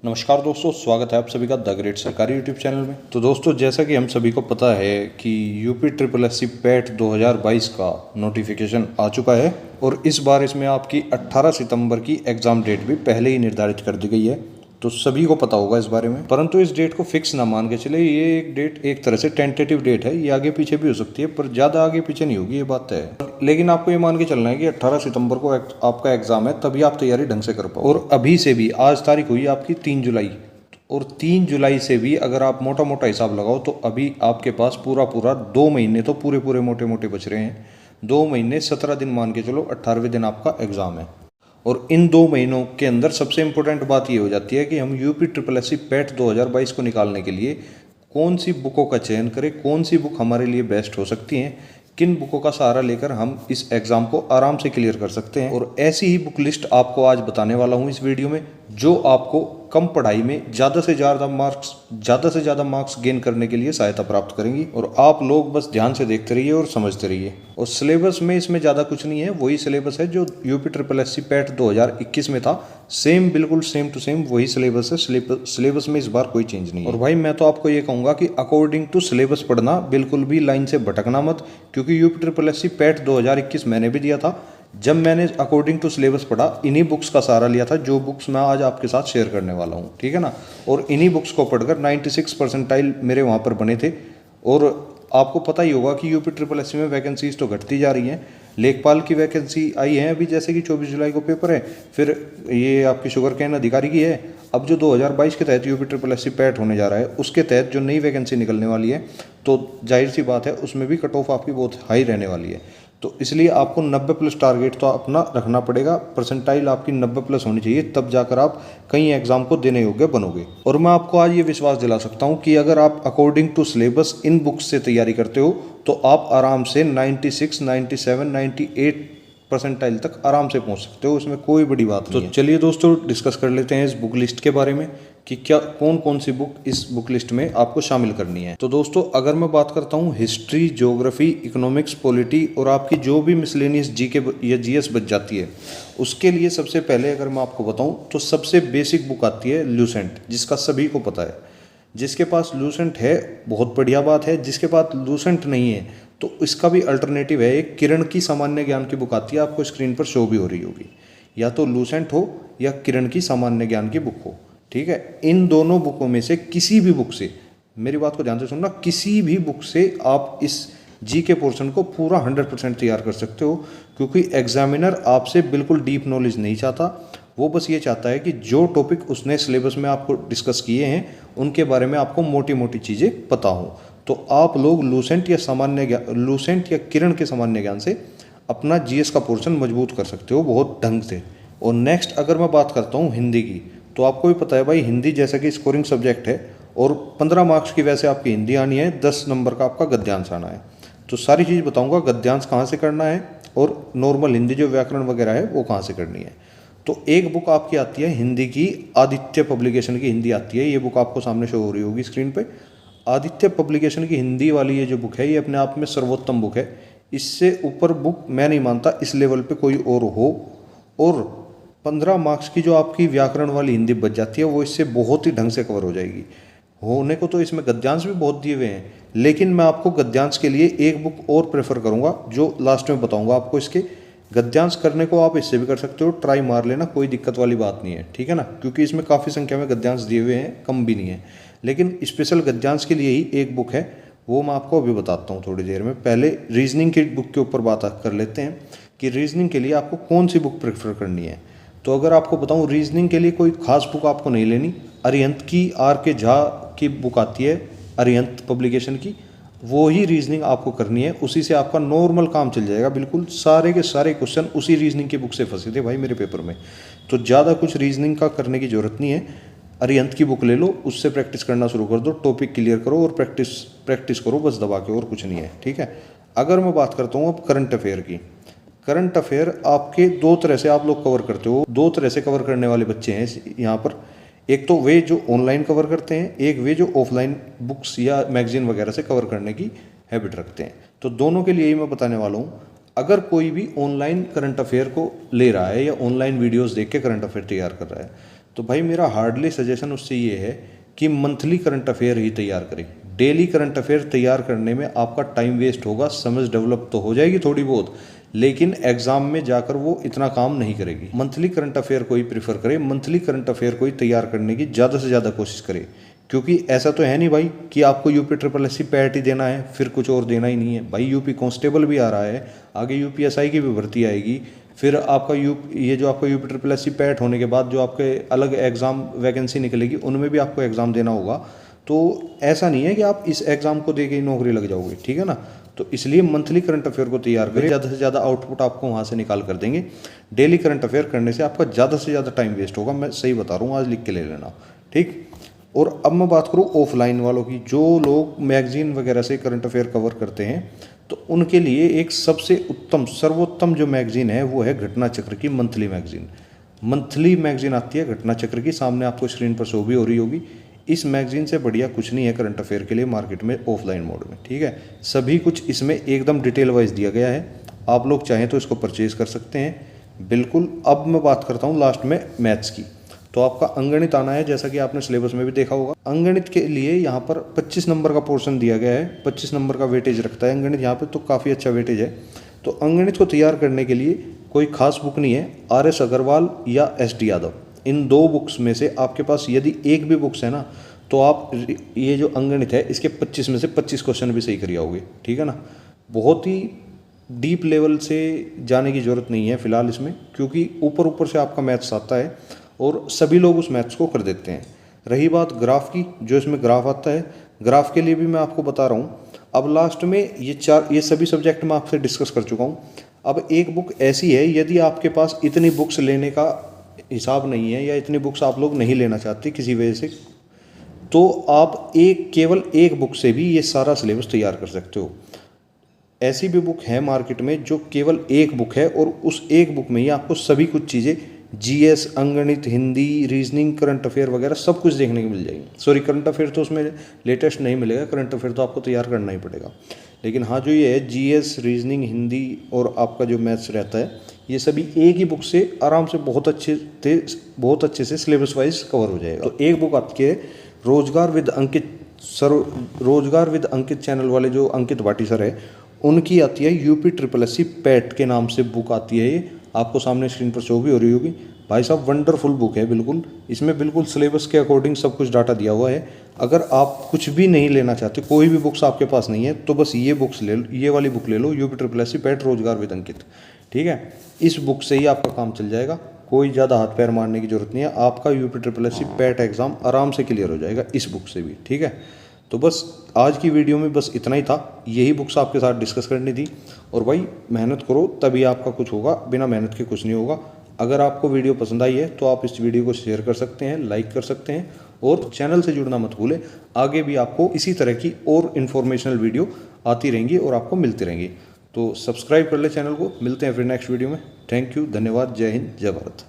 नमस्कार दोस्तों, स्वागत है आप सभी का द ग्रेट सरकारी यूट्यूब चैनल में। तो दोस्तों, जैसा कि हम सभी को पता है कि यूपी ट्रिपल एससी पैट 2022 का नोटिफिकेशन आ चुका है और इस बार इसमें आपकी 18 सितंबर की एग्ज़ाम डेट भी पहले ही निर्धारित कर दी गई है। तो सभी को पता होगा इस बारे में, परंतु इस डेट को फिक्स ना मान के चले। ये एक डेट एक तरह से टेंटेटिव डेट है, ये आगे पीछे भी हो सकती है, पर ज़्यादा आगे पीछे नहीं होगी, ये बात है। लेकिन आपको ये मान के चलना है कि 18 सितंबर को आपका एग्जाम है, तभी आप तैयारी ढंग से कर पाओ। और अभी से भी, आज तारीख हुई आपकी 3 जुलाई, और 3 जुलाई से भी अगर आप मोटा मोटा हिसाब लगाओ तो अभी आपके पास पूरा 2 महीने तो पूरे मोटे मोटे बच रहे हैं। 2 महीने 17 दिन मान के चलो, 18वें दिन आपका एग्ज़ाम है। और इन 2 महीनों के अंदर सबसे इम्पोर्टेंट बात ये हो जाती है कि हम यूपी ट्रिपल एससी पैट 2022 को निकालने के लिए कौन सी बुकों का चयन करें, कौन सी बुक हमारे लिए बेस्ट हो सकती हैं, किन बुकों का सहारा लेकर हम इस एग्ज़ाम को आराम से क्लियर कर सकते हैं। और ऐसी ही बुक लिस्ट आपको आज बताने वाला हूँ इस वीडियो में, जो आपको कम पढ़ाई में ज़्यादा से ज़्यादा मार्क्स गेन करने के लिए सहायता प्राप्त करेंगी। और आप लोग बस ध्यान से देखते रहिए और समझते रहिए। और सिलेबस में इसमें ज़्यादा कुछ नहीं है, वही सिलेबस है जो यूपी ट्रिपल एससी पैट 2021 में था। सेम, बिल्कुल सेम टू सेम वही सिलेबस है। सिलेबस में इस बार कोई चेंज नहीं है। और भाई, मैं तो आपको ये कहूँगा कि अकॉर्डिंग टू सिलेबस पढ़ना, बिल्कुल भी लाइन से भटकना मत, क्योंकि यूपी ट्रिपल एससी पैट 2021 मैंने भी दिया था। जब मैंने अकॉर्डिंग टू सिलेबस पढ़ा, इन्हीं बुक्स का सहारा लिया था, जो बुक्स मैं आज आपके साथ शेयर करने वाला हूँ, ठीक है ना। और इन्हीं बुक्स को पढ़कर 96 परसेंटाइल मेरे वहाँ पर बने थे। और आपको पता ही होगा कि यूपी ट्रिपल एससी में वैकेंसीज तो घटती जा रही हैं। लेखपाल की वैकेंसी आई है अभी, जैसे कि 24 जुलाई को पेपर है। फिर ये आपकी शुगर कैन अधिकारी की है। अब जो 2022 के तहत यूपी ट्रिपल एससी पैट होने जा रहा है, उसके तहत जो नई वैकेंसी निकलने वाली है, तो जाहिर सी बात है उसमें भी कट ऑफ आपकी बहुत हाई रहने वाली है। तो इसलिए आपको 90+ टारगेट तो अपना रखना पड़ेगा। परसेंटाइल आपकी 90+ होनी चाहिए, तब जाकर आप कई एग्जाम को देने योग्य बनोगे। और मैं आपको आज ये विश्वास दिला सकता हूँ कि अगर आप according to syllabus in books से तैयारी करते हो तो आप आराम से 96, 97, 98 परसेंटाइल तक आराम से पहुंच सकते हो। इसमें कोई बड़ी बात नहीं है। तो चलिए दोस्तों, डिस्कस कर लेते हैं इस बुक लिस्ट के बारे में कि क्या कौन से बुक इस बुक लिस्ट में आपको शामिल करनी है। तो दोस्तों, अगर मैं बात करता हूँ हिस्ट्री, ज्योग्राफी, इकोनॉमिक्स, पॉलिटी और आपकी जो भी मिसलेनियस जीके या जीएस बच जाती है, उसके लिए सबसे पहले अगर मैं आपको बताऊँ तो सबसे बेसिक बुक आती है लूसेंट, जिसका सभी को पता है। जिसके पास लूसेंट है बहुत बढ़िया बात है, जिसके पास लूसेंट नहीं है तो इसका भी अल्टरनेटिव है। एक किरण की सामान्य ज्ञान की बुक आती है, आपको स्क्रीन पर शो भी हो रही होगी। या तो लूसेंट हो या किरण की सामान्य ज्ञान की बुक हो, ठीक है। इन दोनों बुकों में से किसी भी बुक से, मेरी बात को ध्यान से सुनना, किसी भी बुक से आप इस जी के पोर्शन को पूरा 100% तैयार कर सकते हो। क्योंकि एग्जामिनर आपसे बिल्कुल डीप नॉलेज नहीं चाहता, वो बस ये चाहता है कि जो टॉपिक उसने सिलेबस में आपको डिस्कस किए हैं उनके बारे में आपको मोटी मोटी चीज़ें पता हो। तो आप लोग लूसेंट या किरण के सामान्य ज्ञान से अपना जीएस का पोर्शन मजबूत कर सकते हो बहुत ढंग से। और नेक्स्ट अगर मैं बात करता हूँ हिंदी की, तो आपको भी पता है भाई, हिंदी जैसा कि स्कोरिंग सब्जेक्ट है और 15 मार्क्स की वैसे आपकी हिंदी आनी है, 10 नंबर का आपका गद्यांश आना है। तो सारी चीज़ बताऊँगा, गद्यांश कहाँ से करना है और नॉर्मल हिंदी जो व्याकरण वगैरह है वो कहाँ से करनी है। तो एक बुक आपकी आती है हिंदी की, आदित्य पब्लिकेशन की हिंदी आती है। ये बुक आपको सामने शो हो रही होगी स्क्रीन पे। आदित्य पब्लिकेशन की हिंदी वाली ये जो बुक है, ये अपने आप में सर्वोत्तम बुक है। इससे ऊपर बुक मैं नहीं मानता इस लेवल पे कोई और हो। और 15 मार्क्स की जो आपकी व्याकरण वाली हिंदी बच जाती है, वो इससे बहुत ही ढंग से कवर हो जाएगी। होने को तो इसमें गद्यांश भी बहुत दिए हुए हैं, लेकिन मैं आपको गद्यांश के लिए एक बुक और प्रेफर करूँगा, जो लास्ट में बताऊँगा आपको। इसके गद्यांश करने को आप इससे भी कर सकते हो, ट्राई मार लेना, कोई दिक्कत वाली बात नहीं है, ठीक है ना। क्योंकि इसमें काफ़ी संख्या में गद्यांश दिए हुए हैं, कम भी नहीं है। लेकिन स्पेशल गद्यांश के लिए ही एक बुक है, वो मैं आपको अभी बताता हूँ थोड़ी देर में। पहले रीजनिंग की बुक के ऊपर बात कर लेते हैं कि रीजनिंग के लिए आपको कौन सी बुक प्रेफर करनी है। तो अगर आपको बताऊँ, रीजनिंग के लिए कोई खास बुक आपको नहीं लेनी। अरिहंत की, R.K. झा की बुक आती है अरिहंत पब्लिकेशन की, वो ही रीजनिंग आपको करनी है। उसी से आपका नॉर्मल काम चल जाएगा। बिल्कुल सारे के सारे क्वेश्चन उसी रीजनिंग की बुक से फंसे थे भाई मेरे पेपर में। तो ज़्यादा कुछ रीजनिंग का करने की ज़रूरत नहीं है। अरिहंत की बुक ले लो, उससे प्रैक्टिस करना शुरू कर दो, टॉपिक क्लियर करो और प्रैक्टिस करो बस दबा के, और कुछ नहीं है, ठीक है। अगर मैं बात करता हूँ अब करंट अफेयर की, करंट अफेयर आपके 2 तरह से आप लोग कवर करते हो। 2 तरह से कवर करने वाले बच्चे हैं यहाँ पर। एक तो वे जो ऑनलाइन कवर करते हैं, एक वे जो ऑफलाइन बुक्स या मैगजीन वगैरह से कवर करने की हैबिट रखते हैं। तो दोनों के लिए ही मैं बताने वाला हूँ। अगर कोई भी ऑनलाइन करंट अफेयर को ले रहा है या ऑनलाइन वीडियोस देख के करंट अफेयर तैयार कर रहा है, तो भाई मेरा हार्डली सजेशन उससे ये है कि मंथली करंट अफेयर ही तैयार करें। डेली करंट अफेयर तैयार करने में आपका टाइम वेस्ट होगा, समझ डेवलप तो हो जाएगी थोड़ी बहुत, लेकिन एग्जाम में जाकर वो इतना काम नहीं करेगी। मंथली करंट अफेयर को ही प्रीफर करें, मंथली करंट अफेयर को ही तैयार करने की ज़्यादा से ज़्यादा कोशिश करें, क्योंकि ऐसा तो है नहीं भाई कि आपको यूपी ट्रिपल एससी पैट ही देना है फिर कुछ और देना ही नहीं है। भाई यूपी कांस्टेबल भी आ रहा है, आगे यूपीएसआई की भी भर्ती आएगी, फिर आपका ये जो आपका यूपी ट्रिपल एससी पैट होने के बाद जो आपके अलग एग्ज़ाम वैकेंसी निकलेगी उनमें भी आपको एग्ज़ाम देना होगा। तो ऐसा नहीं है कि आप इस एग्ज़ाम को दे के ही नौकरी लग जाओगे, ठीक है ना। तो इसलिए मंथली करंट अफेयर को तैयार करें, ज़्यादा से ज़्यादा आउटपुट आपको वहाँ से निकाल कर देंगे। डेली करंट अफेयर करने से आपका ज़्यादा से ज़्यादा टाइम वेस्ट होगा, मैं सही बता रहा हूँ, आज लिख के ले लेना, ठीक। और अब मैं बात करूँ ऑफलाइन वालों की, जो लोग मैगजीन वगैरह से करंट अफेयर कवर करते हैं, तो उनके लिए एक सबसे उत्तम सर्वोत्तम जो मैगजीन है वो है घटना चक्र की मंथली मैगजीन। मंथली मैगजीन आती है घटना चक्र की, सामने आपको स्क्रीन पर शो भी हो रही होगी। इस मैगजीन से बढ़िया कुछ नहीं है करंट अफेयर के लिए मार्केट में ऑफलाइन मोड में, ठीक है। सभी कुछ इसमें एकदम डिटेल वाइज दिया गया है, आप लोग चाहें तो इसको परचेज कर सकते हैं बिल्कुल। अब मैं बात करता हूँ लास्ट में मैथ्स की। तो आपका अंगणित आना है, जैसा कि आपने सिलेबस में भी देखा होगा। अंगणित के लिए यहाँ पर 25 नंबर का पोर्शन दिया गया है, 25 नंबर का वेटेज रखता है अंगणित यहाँ पे, तो काफ़ी अच्छा वेटेज है। तो अंगणित को तैयार करने के लिए कोई खास बुक नहीं है, RS अग्रवाल या SD यादव, इन दो बुक्स में से आपके पास यदि एक भी बुक्स है ना, तो आप ये जो अंगणित है इसके 25 में से 25 क्वेश्चन भी सही कर आओगे, ठीक है ना। बहुत ही डीप लेवल से जाने की ज़रूरत नहीं है फिलहाल इसमें, क्योंकि ऊपर ऊपर से आपका मैथ्स आता है और सभी लोग उस मैथ्स को कर देते हैं। रही बात ग्राफ की, जो इसमें ग्राफ आता है, ग्राफ के लिए भी मैं आपको बता रहा हूँ। अब लास्ट में ये सभी सब्जेक्ट मैं आपसे डिस्कस कर चुका हूँ। अब एक बुक ऐसी है, यदि आपके पास इतनी बुक्स लेने का हिसाब नहीं है या इतनी बुक्स आप लोग नहीं लेना चाहते किसी वजह से, तो आप केवल एक बुक से भी ये सारा सिलेबस तैयार कर सकते हो। ऐसी भी बुक है मार्केट में जो केवल एक बुक है और उस एक बुक में ही आपको सभी कुछ चीज़ें GS, अंगणित, हिंदी, रीजनिंग, करंट अफेयर वगैरह सब कुछ देखने को मिल जाएगी। सॉरी, करंट अफेयर तो उसमें लेटेस्ट नहीं मिलेगा, करंट अफेयर तो आपको तैयार करना ही पड़ेगा। लेकिन हाँ, जो ये है GS, रीजनिंग, हिंदी और आपका जो मैथ्स रहता है, ये सभी एक ही बुक से आराम से बहुत अच्छे से सिलेबस वाइज कवर हो जाएगा। तो एक बुक आपके रोजगार विद अंकित चैनल वाले जो अंकित भाटी सर है, उनकी आती है यूपी ट्रिपल एससी पैट के नाम से बुक आती है। ये आपको सामने स्क्रीन पर शो भी हो रही होगी। भाई साहब वंडरफुल बुक है बिल्कुल, इसमें बिल्कुल सिलेबस के अकॉर्डिंग सब कुछ डाटा दिया हुआ है। अगर आप कुछ भी नहीं लेना चाहते, कोई भी बुक्स आपके पास नहीं है, तो बस ये बुक्स ले लो, ये वाली बुक ले लो, यूपी ट्रिपल एससी पैट रोजगार विद अंकित, ठीक है। इस बुक से ही आपका काम चल जाएगा, कोई ज़्यादा हाथ पैर मारने की जरूरत नहीं है। आपका UP triple SC PAT exam आराम से क्लियर हो जाएगा इस बुक से भी, ठीक है। तो बस आज की वीडियो में बस इतना ही था, यही बुक्स आपके साथ डिस्कस करनी थी। और भाई मेहनत करो तभी आपका कुछ होगा, बिना मेहनत के कुछ नहीं होगा। अगर आपको वीडियो पसंद आई है तो आप इस वीडियो को शेयर कर सकते हैं, लाइक कर सकते हैं और चैनल से जुड़ना मत भूलें। आगे भी आपको इसी तरह की और इन्फॉर्मेशनल वीडियो आती रहेंगी और आपको मिलती रहेंगी। तो सब्सक्राइब कर ले चैनल को। मिलते हैं फिर नेक्स्ट वीडियो में। थैंक यू, धन्यवाद, जय हिंद, जय भारत।